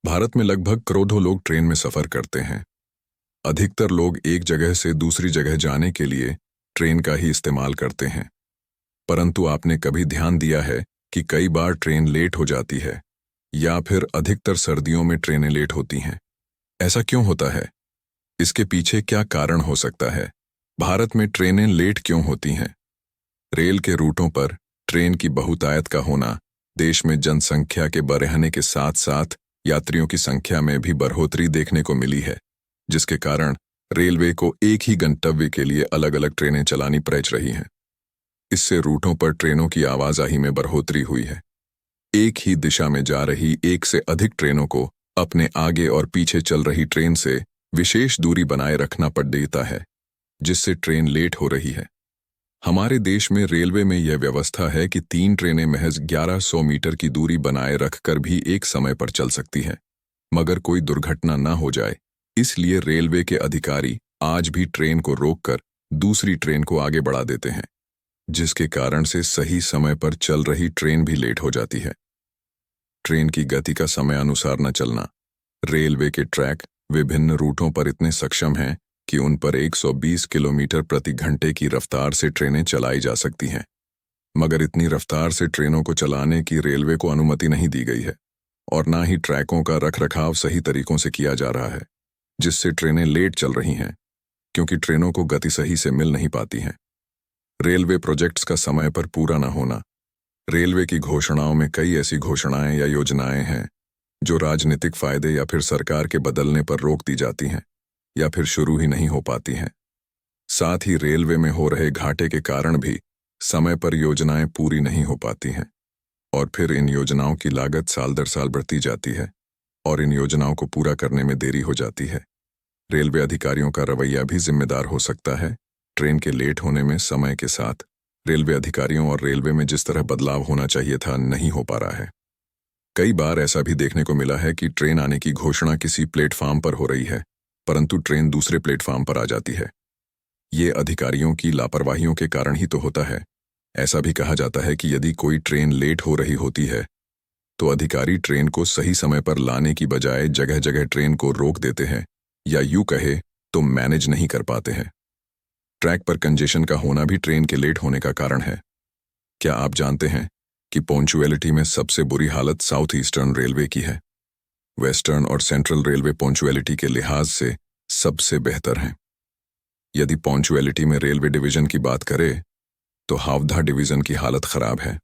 भारत में लगभग करोड़ों लोग ट्रेन में सफर करते हैं। अधिकतर लोग एक जगह से दूसरी जगह जाने के लिए ट्रेन का ही इस्तेमाल करते हैं। परंतु आपने कभी ध्यान दिया है कि कई बार ट्रेन लेट हो जाती है या फिर अधिकतर सर्दियों में ट्रेनें लेट होती हैं। ऐसा क्यों होता है? इसके पीछे क्या कारण हो सकता है? भारत में ट्रेनें लेट क्यों होती हैं? रेल के रूटों पर ट्रेन की बहुतायत का होना देश में जनसंख्या के बढ़ने के साथ साथ यात्रियों की संख्या में भी बढ़ोतरी देखने को मिली है, जिसके कारण रेलवे को एक ही गंतव्य के लिए अलग अलग ट्रेनें चलानी पड़ रही हैं। इससे रूटों पर ट्रेनों की आवाजाही में बढ़ोतरी हुई है। एक ही दिशा में जा रही एक से अधिक ट्रेनों को अपने आगे और पीछे चल रही ट्रेन से विशेष दूरी बनाए रखना पड़ देता है, जिससे ट्रेन लेट हो रही है। हमारे देश में रेलवे में यह व्यवस्था है कि 3 ट्रेनें महज 1100 मीटर की दूरी बनाए रखकर भी एक समय पर चल सकती हैं, मगर कोई दुर्घटना न हो जाए, इसलिए रेलवे के अधिकारी आज भी ट्रेन को रोककर दूसरी ट्रेन को आगे बढ़ा देते हैं, जिसके कारण से सही समय पर चल रही ट्रेन भी लेट हो जाती है। ट्रेन की गति का समय अनुसार न चलना। रेलवे के ट्रैक विभिन्न रूटों पर इतने सक्षम हैं कि उन पर 120 किलोमीटर प्रति घंटे की रफ्तार से ट्रेनें चलाई जा सकती हैं, मगर इतनी रफ्तार से ट्रेनों को चलाने की रेलवे को अनुमति नहीं दी गई है और ना ही ट्रैकों का रखरखाव सही तरीकों से किया जा रहा है, जिससे ट्रेनें लेट चल रही हैं क्योंकि ट्रेनों को गति सही से मिल नहीं पाती हैं। रेलवे प्रोजेक्ट्स का समय पर पूरा न होना। रेलवे की घोषणाओं में कई ऐसी घोषणाएं या योजनाएं हैं जो राजनीतिक फायदे या फिर सरकार के बदलने पर रोक दी जाती हैं या फिर शुरू ही नहीं हो पाती हैं। साथ ही रेलवे में हो रहे घाटे के कारण भी समय पर योजनाएं पूरी नहीं हो पाती हैं और फिर इन योजनाओं की लागत साल दर साल बढ़ती जाती है और इन योजनाओं को पूरा करने में देरी हो जाती है। रेलवे अधिकारियों का रवैया भी जिम्मेदार हो सकता है। ट्रेन के लेट होने में समय के साथ रेलवे अधिकारियों और रेलवे में जिस तरह बदलाव होना चाहिए था, नहीं हो पा रहा है। कई बार ऐसा भी देखने को मिला है कि ट्रेन आने की घोषणा किसी प्लेटफार्म पर हो रही है, परंतु ट्रेन दूसरे प्लेटफार्म पर आ जाती है। ये अधिकारियों की लापरवाहियों के कारण ही तो होता है। ऐसा भी कहा जाता है कि यदि कोई ट्रेन लेट हो रही होती है तो अधिकारी ट्रेन को सही समय पर लाने की बजाय जगह जगह ट्रेन को रोक देते हैं या यूं कहे तो मैनेज नहीं कर पाते हैं। ट्रैक पर कंजेशन का होना भी ट्रेन के लेट होने का कारण है। क्या आप जानते हैं कि पंक्चुअलिटी में सबसे बुरी हालत साउथ ईस्टर्न रेलवे की है? वेस्टर्न और सेंट्रल रेलवे पंक्चुअलिटी के लिहाज से सबसे बेहतर हैं। यदि पंक्चुअलिटी में रेलवे डिवीजन की बात करें तो हावड़ा डिवीजन की हालत खराब है।